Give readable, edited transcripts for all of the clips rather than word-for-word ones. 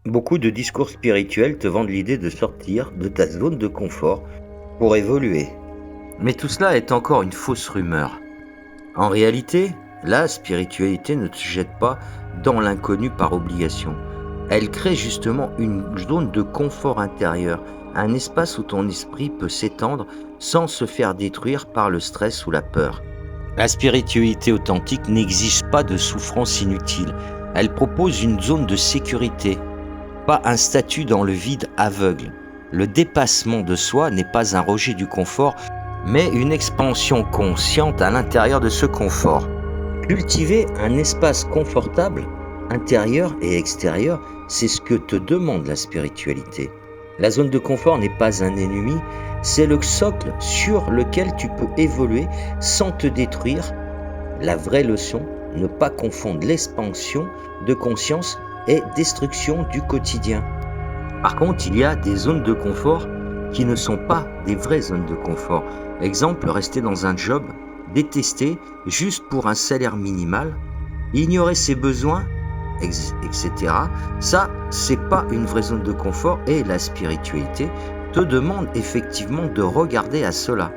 Beaucoup de discours spirituels te vendent l'idée de sortir de ta zone de confort pour évoluer. Mais tout cela est encore une fausse rumeur. En réalité, la spiritualité ne te jette pas dans l'inconnu par obligation. Elle crée justement une zone de confort intérieur, un espace où ton esprit peut s'étendre sans se faire détruire par le stress ou la peur. La spiritualité authentique n'exige pas de souffrance inutile. Elle propose une zone de sécurité, pas un statut dans le vide aveugle. Le dépassement de soi n'est pas un rejet du confort, mais une expansion consciente à l'intérieur de ce confort. Cultiver un espace confortable, intérieur et extérieur, c'est ce que te demande la spiritualité. La zone de confort n'est pas un ennemi, c'est le socle sur lequel tu peux évoluer sans te détruire. La vraie leçon, ne pas confondre l'expansion de conscience et destruction du quotidien. Par contre, il y a des zones de confort qui ne sont pas des vraies zones de confort. Exemple, rester dans un job détesté juste pour un salaire minimal, ignorer ses besoins, etc. Ça, c'est pas une vraie zone de confort et la spiritualité te demande effectivement de regarder à cela.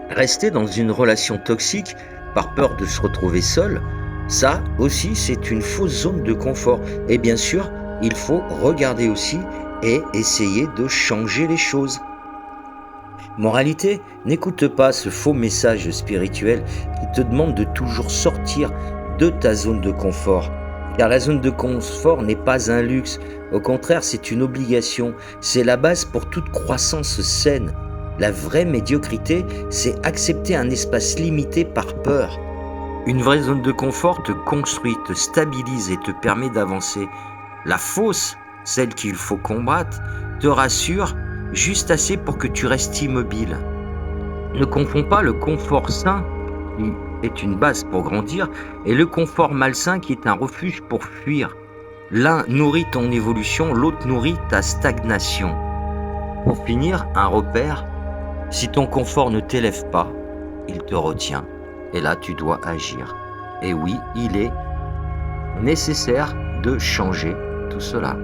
Rester dans une relation toxique par peur de se retrouver seul, ça aussi c'est une fausse zone de confort. Et bien sûr, il faut regarder aussi et essayer de changer les choses. Moralité, n'écoute pas ce faux message spirituel qui te demande de toujours sortir de ta zone de confort. Car la zone de confort n'est pas un luxe, au contraire c'est une obligation, c'est la base pour toute croissance saine. La vraie médiocrité, c'est accepter un espace limité par peur. Une vraie zone de confort te construit, te stabilise et te permet d'avancer. La fausse, celle qu'il faut combattre, te rassure juste assez pour que tu restes immobile. Ne confonds pas le confort sain, qui est une base pour grandir, et le confort malsain qui est un refuge pour fuir. L'un nourrit ton évolution, l'autre nourrit ta stagnation. Pour finir, un repère, si ton confort ne t'élève pas, il te retient. Et là, tu dois agir. Et oui, il est nécessaire de changer tout cela.